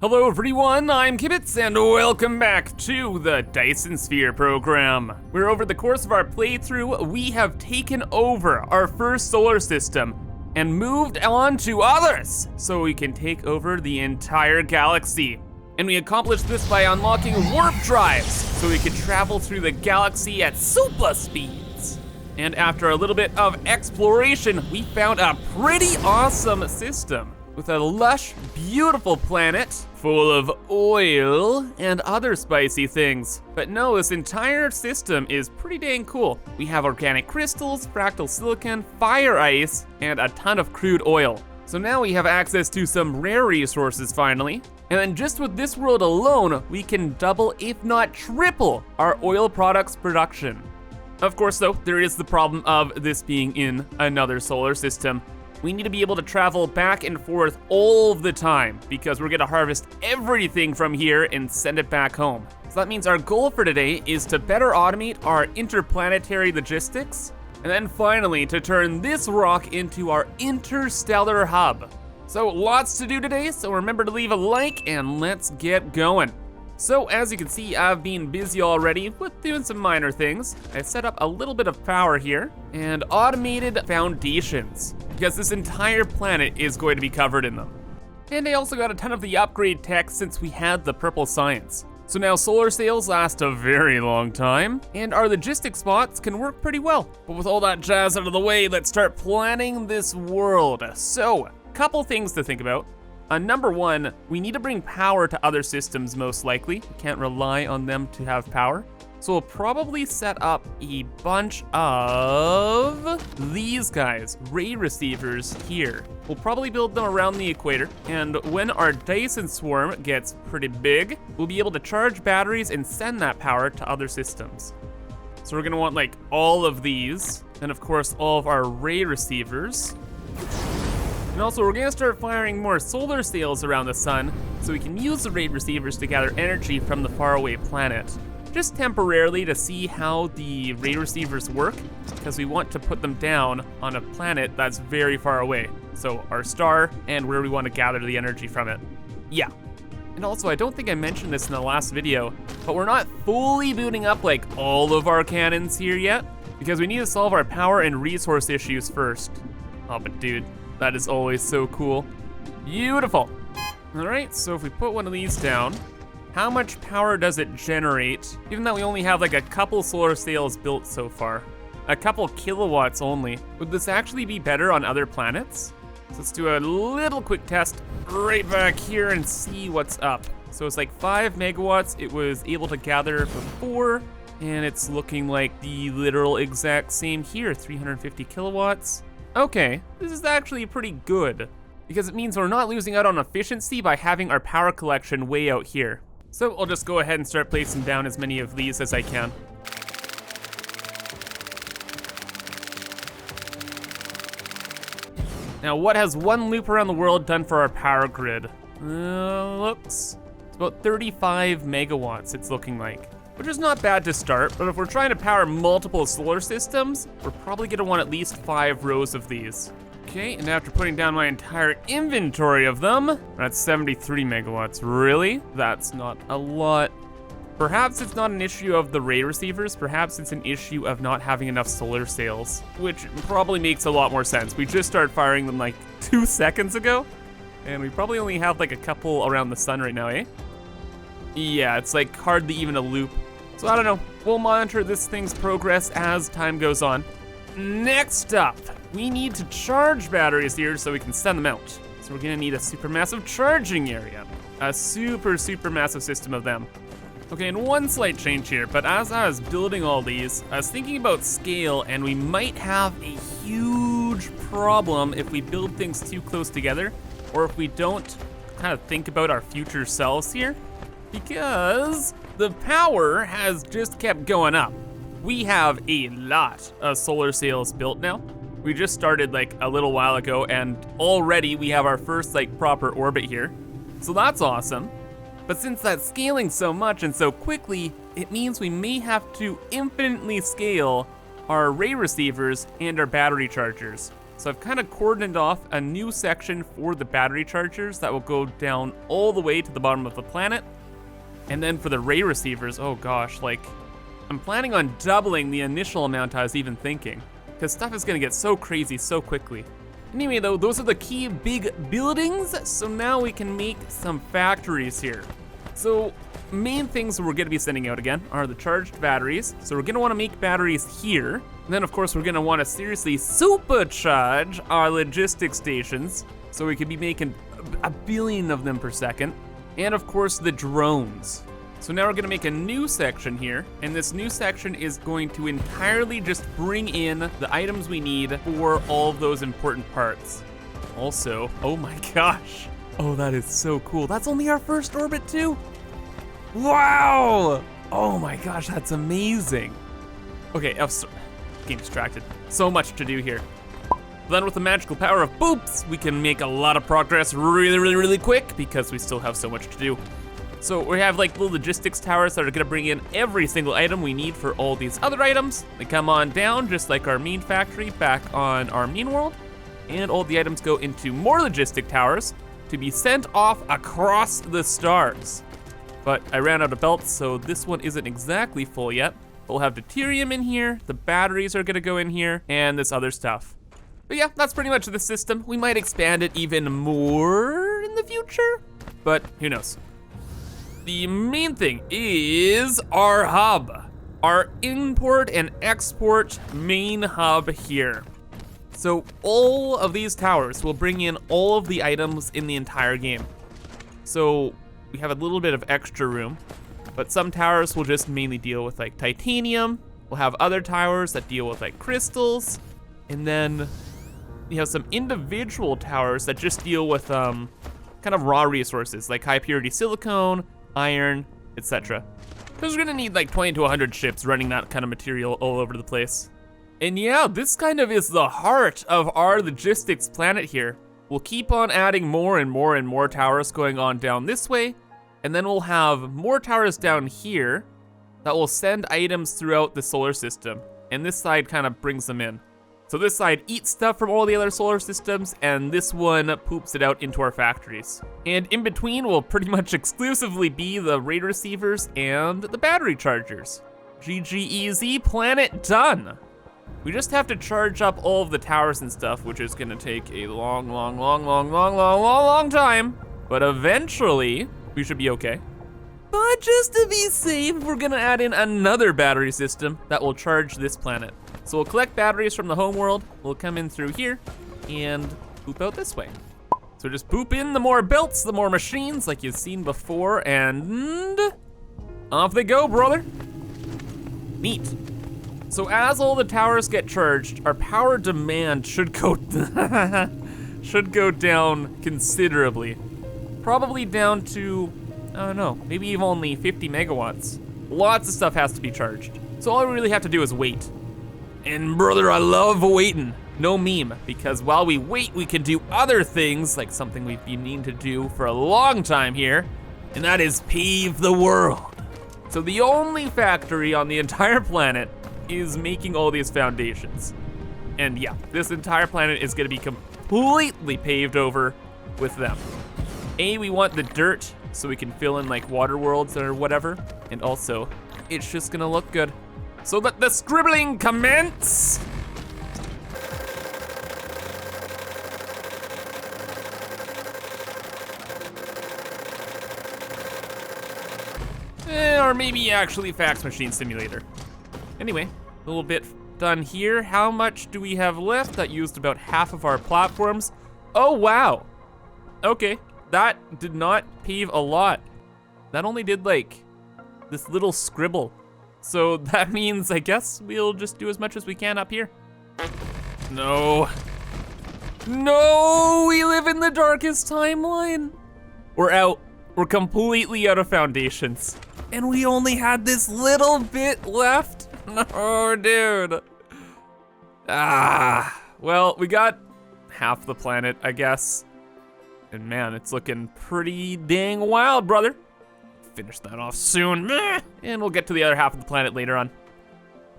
Hello everyone, I'm Kibitz and welcome back to the Dyson Sphere Program, where over the course of our playthrough, we have taken over our first solar system and moved on to others, so we can take over the entire galaxy. And we accomplished this by unlocking warp drives, so we could travel through the galaxy at super speeds. And after a little bit of exploration, we found a pretty awesome system with a lush, beautiful planet full of oil and other spicy things. But no, this entire system is pretty dang cool. We have organic crystals, fractal silicon, fire ice, and a ton of crude oil. So now we have access to some rare resources finally. And then just with this world alone, we can double, if not triple, our oil products production. Of course though, there is the problem of this being in another solar system. We need to be able to travel back and forth all the time because we're gonna harvest everything from here and send it back home. So that means our goal for today is to better automate our interplanetary logistics, and then finally to turn this rock into our interstellar hub. So lots to do today, so remember to leave a like and let's get going. So as you can see, I've been busy already with doing some minor things. I set up a little bit of power here and automated foundations because this entire planet is going to be covered in them. And I also got a ton of the upgrade tech since we had the purple science. So now solar sails last a very long time and our logistic spots can work pretty well. But with all that jazz out of the way, let's start planning this world. So, couple things to think about. Number one, we need to bring power to other systems most likely. We can't rely on them to have power. So we'll probably set up a bunch of these guys, ray receivers here. We'll probably build them around the equator. And when our Dyson swarm gets pretty big, we'll be able to charge batteries and send that power to other systems. So we're gonna want like all of these. And of course, all of our ray receivers. And also we're gonna start firing more solar sails around the sun so we can use the ray receivers to gather energy from the faraway planet. Just temporarily to see how the ray receivers work, because we want to put them down on a planet that's very far away. So our star and where we want to gather the energy from it. Yeah. And also I don't think I mentioned this in the last video, but we're not fully booting up like all of our cannons here yet, because we need to solve our power and resource issues first. Oh, but dude, that is always so cool. Beautiful. All right, so if we put one of these down, how much power does it generate? Given that we only have like a couple solar sails built so far, a couple kilowatts only, would this actually be better on other planets? So let's do a little quick test right back here and see what's up. So it's like 5 megawatts it was able to gather before, and it's looking like the literal exact same here, 350 kilowatts. Okay, this is actually pretty good, because it means we're not losing out on efficiency by having our power collection way out here. So I'll just go ahead and start placing down as many of these as I can. Now what has one loop around the world done for our power grid? Looks, it's about 35 megawatts it's looking like. Which is not bad to start, but if we're trying to power multiple solar systems, we're probably gonna want at least 5 rows of these. Okay, and after putting down my entire inventory of them, we're at 73 megawatts. Really? That's not a lot. Perhaps it's not an issue of the ray receivers, perhaps it's an issue of not having enough solar sails, which probably makes a lot more sense. We just started firing them like 2 seconds ago, and we probably only have like a couple around the sun right now, eh? Yeah, it's like hardly even a loop. So I don't know, we'll monitor this thing's progress as time goes on. Next up, we need to charge batteries here so we can send them out. So we're gonna need a supermassive charging area. A super massive system of them. Okay, and one slight change here, but as I was building all these, I was thinking about scale, and we might have a huge problem if we build things too close together, or if we don't kind of think about our future selves here. Because the power has just kept going up. We have a lot of solar sails built now. We just started like a little while ago and already we have our first like proper orbit here. So that's awesome. But since that's scaling so much and so quickly, it means we may have to infinitely scale our ray receivers and our battery chargers. So I've kind of cordoned off a new section for the battery chargers that will go down all the way to the bottom of the planet. And then for the ray receivers, oh gosh, like, I'm planning on doubling the initial amount I was even thinking, because stuff is gonna get so crazy so quickly. Anyway though, those are the key big buildings, so now we can make some factories here. So, main things we're gonna be sending out again are the charged batteries. So we're gonna wanna make batteries here. And then of course we're gonna wanna seriously supercharge our logistic stations, so we can be making a billion of them per second. And of course the drones. So now we're gonna make a new section here, and this new section is going to entirely just bring in the items we need for all of those important parts. Also, oh my gosh. Oh, that is so cool. That's only our first orbit too? Wow! Oh my gosh, that's amazing. Okay, getting distracted. So much to do here. Then with the magical power of boops, we can make a lot of progress really quick because we still have so much to do. So we have like little logistics towers that are gonna bring in every single item we need for all these other items. They come on down just like our main factory back on our main world. And all the items go into more logistic towers to be sent off across the stars. But I ran out of belts, so this one isn't exactly full yet. We'll have deuterium in here, the batteries are gonna go in here, and this other stuff. But yeah, that's pretty much the system. We might expand it even more in the future, but who knows. The main thing is our hub, our import and export main hub here. So all of these towers will bring in all of the items in the entire game. So we have a little bit of extra room, but some towers will just mainly deal with like titanium. We'll have other towers that deal with like crystals, and then you have some individual towers that just deal with kind of raw resources like high purity silicone, iron, etc. Because we're gonna need like 20 to 100 ships running that kind of material all over the place. And yeah, this kind of is the heart of our logistics planet here. We'll keep on adding more and more and more towers going on down this way, and then we'll have more towers down here that will send items throughout the solar system, and this side kind of brings them in. So this side eats stuff from all the other solar systems, and this one poops it out into our factories. And in between will pretty much exclusively be the ray receivers and the battery chargers. GGEZ, planet done. We just have to charge up all of the towers and stuff, which is gonna take a long time. But eventually, we should be okay. But just to be safe, we're gonna add in another battery system that will charge this planet. So we'll collect batteries from the home world, we'll come in through here, and poop out this way. So just poop in the more belts, the more machines, like you've seen before, and off they go, brother. Neat. So as all the towers get charged, our power demand should go down considerably. Probably down to, I don't know, maybe even only 50 megawatts. Lots of stuff has to be charged. So all we really have to do is wait. And brother, I love waiting. No meme, because while we wait, we can do other things, like something we've been needing to do for a long time here, and that is pave the world. So the only factory on the entire planet is making all these foundations. And yeah, this entire planet is gonna be completely paved over with them. We want the dirt so we can fill in like water worlds or whatever, and also, it's just gonna look good. So let the scribbling commence! Or maybe actually fax machine simulator. Anyway, a little bit done here. How much do we have left? That used about half of our platforms. Oh wow, okay. That did not pave a lot. That only did like this little scribble. So that means I guess we'll just do as much as we can up here. No. No, we live in the darkest timeline. We're out. We're completely out of foundations. And we only had this little bit left. No, dude. Well, we got half the planet, I guess. And man, it's looking pretty dang wild, brother. Finish that off soon. And we'll get to the other half of the planet later on.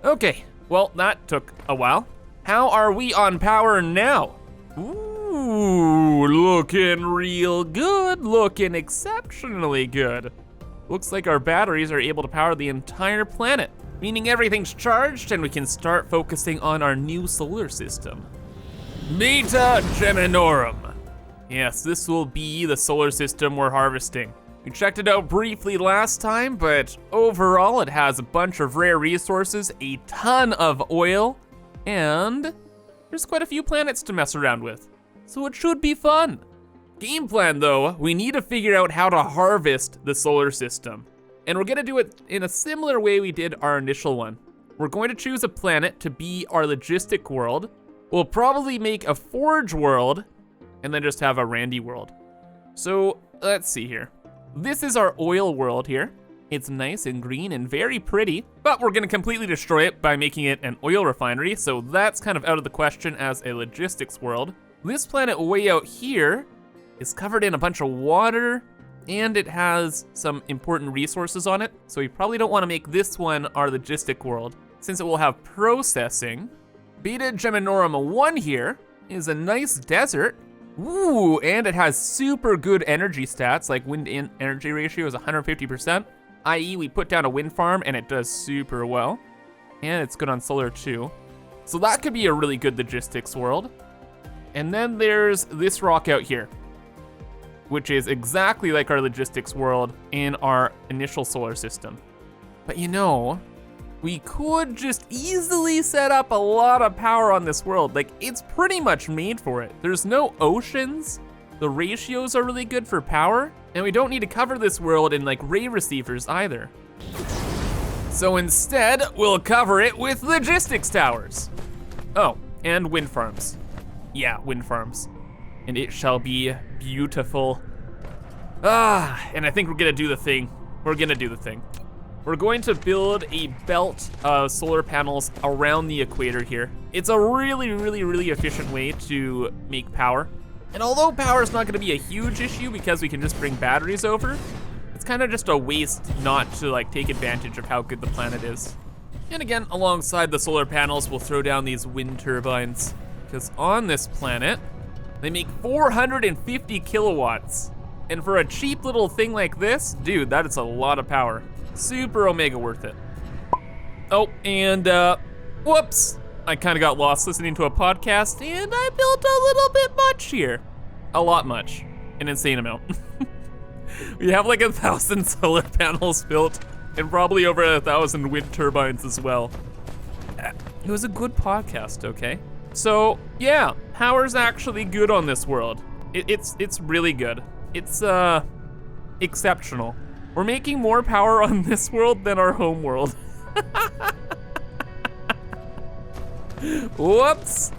Okay, well, that took a while. How are we on power now? Ooh, looking real good, looking exceptionally good. Looks like our batteries are able to power the entire planet, meaning everything's charged and we can start focusing on our new solar system. Beta Geminorum. Yes, this will be the solar system we're harvesting. We checked it out briefly last time, but overall it has a bunch of rare resources, a ton of oil, and there's quite a few planets to mess around with. So it should be fun. Game plan though, we need to figure out how to harvest the solar system. And we're gonna do it in a similar way we did our initial one. We're going to choose a planet to be our logistic world. We'll probably make a forge world and then just have a Randy world. So let's see here. This is our oil world here. It's nice and green and very pretty, but we're gonna completely destroy it by making it an oil refinery, so that's kind of out of the question as a logistics world. This planet way out here is covered in a bunch of water, and it has some important resources on it, so we probably don't wanna make this one our logistic world, since it will have processing. Beta Geminorum 1 here is a nice desert. Ooh, and it has super good energy stats, like wind in energy ratio is 150%, i.e. we put down a wind farm and it does super well. And it's good on solar too. So that could be a really good logistics world. And then there's this rock out here, which is exactly like our logistics world in our initial solar system. But you know, we could just easily set up a lot of power on this world. Like, it's pretty much made for it. There's no oceans, the ratios are really good for power, and we don't need to cover this world in like ray receivers either. So instead, we'll cover it with logistics towers. Oh, and wind farms. Yeah, wind farms. And it shall be beautiful. And I think we're gonna do the thing. We're gonna do the thing. We're going to build a belt of solar panels around the equator here. It's a really, really, really efficient way to make power. And although power is not gonna be a huge issue because we can just bring batteries over, it's kind of just a waste not to like take advantage of how good the planet is. And again, alongside the solar panels, we'll throw down these wind turbines, because on this planet, they make 450 kilowatts. And for a cheap little thing like this, dude, that is a lot of power. Super omega worth it. Oh, and whoops. I kind of got lost listening to a podcast and I built a little bit much here. A lot much, an insane amount. We have like 1,000 solar panels built and probably over 1,000 wind turbines as well. It was a good podcast, okay? So yeah, power's actually good on this world. It's really good. It's exceptional. We're making more power on this world than our home world. Whoops.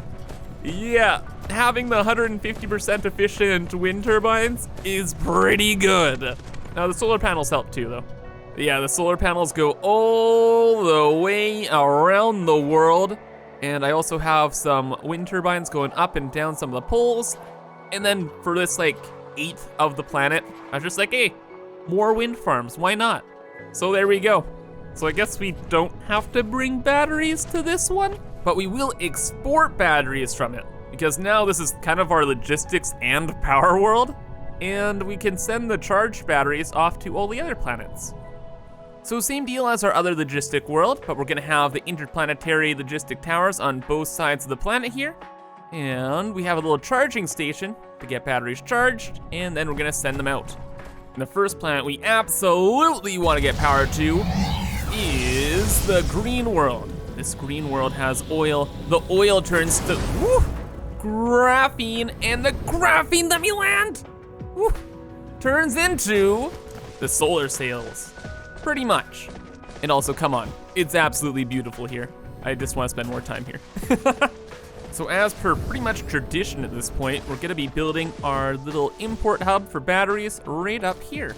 Yeah, having the 150% efficient wind turbines is pretty good. Now the solar panels help too though. Yeah, the solar panels go all the way around the world. And I also have some wind turbines going up and down some of the poles. And then for this like 1/8 of the planet, I was just like, hey, more wind farms, why not? So there we go. So I guess we don't have to bring batteries to this one, but we will export batteries from it, because now this is kind of our logistics and power world, and we can send the charged batteries off to all the other planets. So same deal as our other logistic world, but we're gonna have the interplanetary logistic towers on both sides of the planet here, and we have a little charging station to get batteries charged, and then we're gonna send them out. And the first planet we absolutely want to get power to is the green world. This green world has oil. The oil turns to graphene, and the graphene that we land turns into the solar sails, pretty much. And also, come on, it's absolutely beautiful here. I just want to spend more time here. So as per pretty much tradition at this point, we're gonna be building our little import hub for batteries right up here.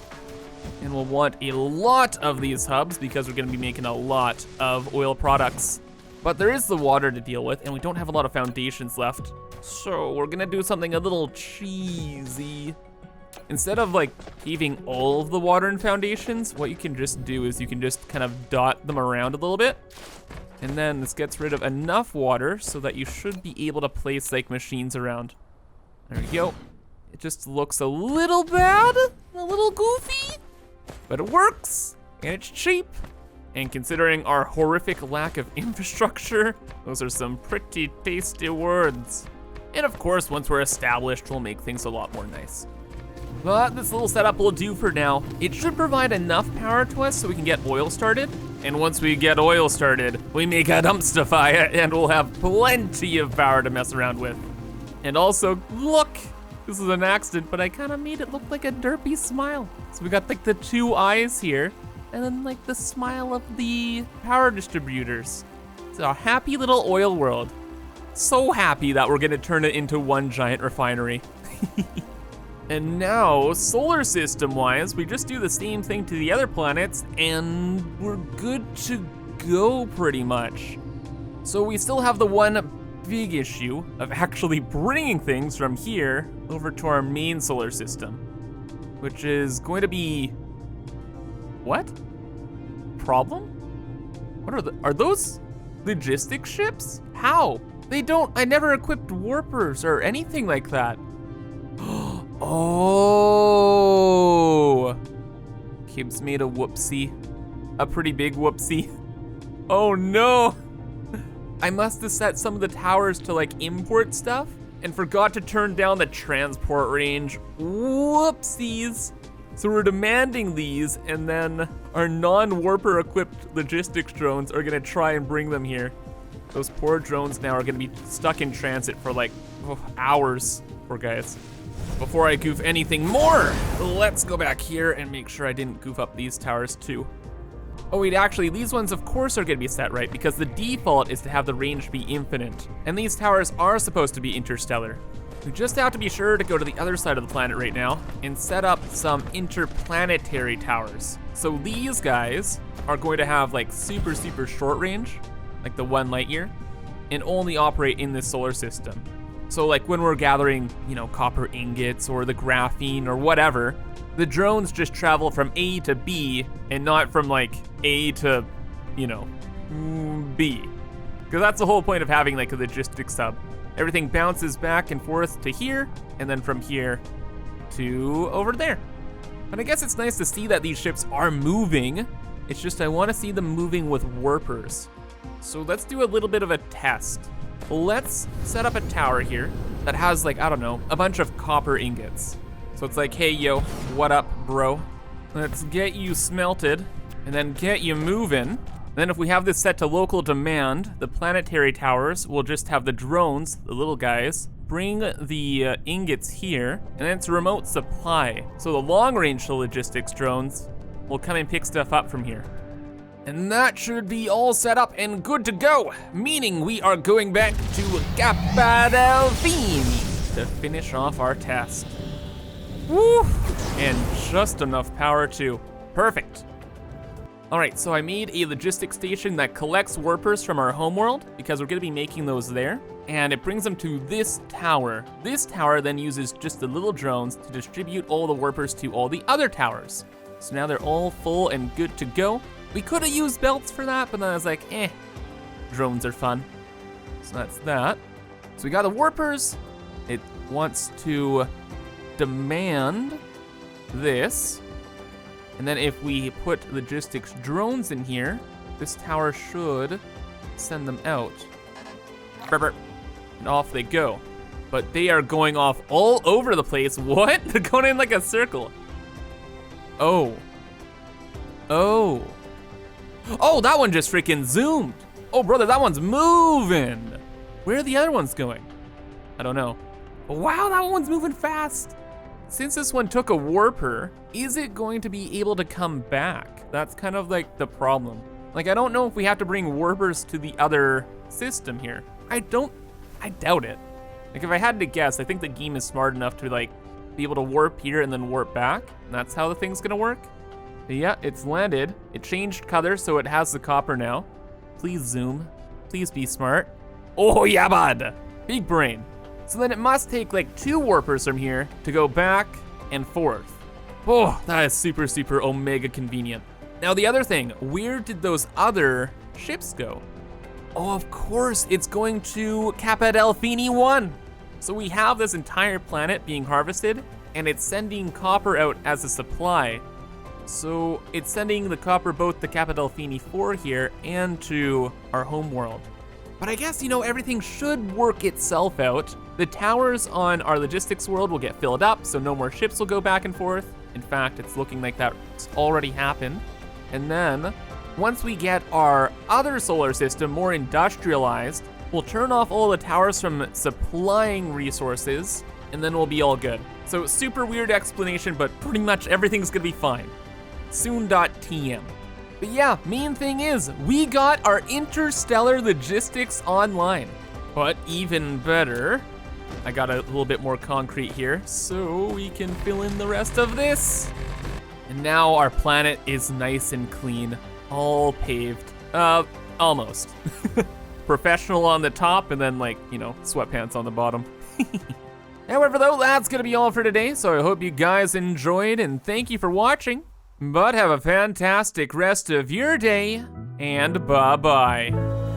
And we'll want a lot of these hubs because we're gonna be making a lot of oil products. But there is the water to deal with, and we don't have a lot of foundations left. So we're gonna do something a little cheesy. Instead of like heaving all of the water in foundations, what you can just do is you can just kind of dot them around a little bit. And then this gets rid of enough water so that you should be able to place like machines around. There we go. It just looks a little bad, a little goofy, but it works and it's cheap. And considering our horrific lack of infrastructure, those are some pretty tasty words. And of course, once we're established, we'll make things a lot more nice. But this little setup will do for now. It should provide enough power to us so we can get oil started. And once we get oil started, we make a dumpstify it and we'll have plenty of power to mess around with. And also, look, this is an accident, but I kind of made it look like a derpy smile. So we got like the 2 eyes here, and then like the smile of the power distributors. It's a happy little oil world. So happy that we're gonna turn it into one giant refinery. And now, solar system wise, we just do the same thing to the other planets and we're good to go pretty much. So we still have the one big issue of actually bringing things from here over to our main solar system, which is going to be, what? Problem? What are those logistic ships? How? I never equipped warpers or anything like that. Oh, Kibitz made a whoopsie, a pretty big whoopsie. Oh no. I must have set some of the towers to like import stuff and forgot to turn down the transport range. Whoopsies. So we're demanding these and then our non-warper equipped logistics drones are gonna try and bring them here. Those poor drones now are gonna be stuck in transit for like hours, poor guys. Before I goof anything more, let's go back here and make sure I didn't goof up these towers too. Oh wait, actually, these ones of course are gonna be set right because the default is to have the range be infinite. And these towers are supposed to be interstellar. We just have to be sure to go to the other side of the planet right now and set up some interplanetary towers. So these guys are going to have like super short range, like the 1 light year, and only operate in this solar system. So like when we're gathering, you know, copper ingots or the graphene or whatever, the drones just travel from A to B and not from like A to, you know, B. Because that's the whole point of having like a logistics sub. Everything bounces back and forth to here, and then from here to over there. And I guess it's nice to see that these ships are moving. It's just I want to see them moving with warpers. So let's do a little bit of a test. Let's set up a tower here that has like, I don't know, a bunch of copper ingots. So it's like, hey yo, what up bro? Let's get you smelted and then get you moving. Then if we have this set to local demand, the planetary towers will just have the drones, the little guys, bring the ingots here, and then it's a remote supply. So the long range logistics drones will come and pick stuff up from here. And that should be all set up and good to go, meaning we are going back to Kibitz to finish off our test. Woo! And just enough power too. Perfect. All right, so I made a logistics station that collects warpers from our homeworld because we're gonna be making those there, and it brings them to this tower. This tower then uses just the little drones to distribute all the warpers to all the other towers. So now they're all full and good to go. We could have used belts for that, but then I was like, drones are fun. So that's that. So we got the warpers. It wants to demand this. And then if we put logistics drones in here, this tower should send them out. And off they go. But they are going off all over the place. What? They're going in like a circle. Oh. Oh, that one just freaking zoomed. Oh, brother, that one's moving. Where are the other ones going? I don't know. Wow, that one's moving fast. Since this one took a warper, is it going to be able to come back? That's kind of like the problem. Like, I don't know if we have to bring warpers to the other system here. I doubt it. Like, if I had to guess, I think the game is smart enough to like be able to warp here and then warp back. And that's how the thing's gonna work. But yeah, it's landed. It changed color, so it has the copper now. Please zoom. Please be smart. Oh yeah, bud. Big brain. So then it must take like 2 warpers from here to go back and forth. Oh, that is super omega convenient. Now the other thing, where did those other ships go? Oh, of course, it's going to Kappa Delphini 1. So we have this entire planet being harvested, and it's sending copper out as a supply. So it's sending the copper both to Kappa Delphini 4 here and to our home world. But I guess, everything should work itself out. The towers on our logistics world will get filled up, so no more ships will go back and forth. In fact, it's looking like that's already happened. And then, once we get our other solar system more industrialized, we'll turn off all the towers from supplying resources, and then we'll be all good. So super weird explanation, but pretty much everything's gonna be fine. Soon.tm. But yeah, main thing is, we got our interstellar logistics online. But even better, I got a little bit more concrete here, so we can fill in the rest of this. And now our planet is nice and clean, all paved. Almost. Professional on the top, and then sweatpants on the bottom. However though, that's gonna be all for today, so I hope you guys enjoyed, and thank you for watching. But have a fantastic rest of your day, and bye-bye.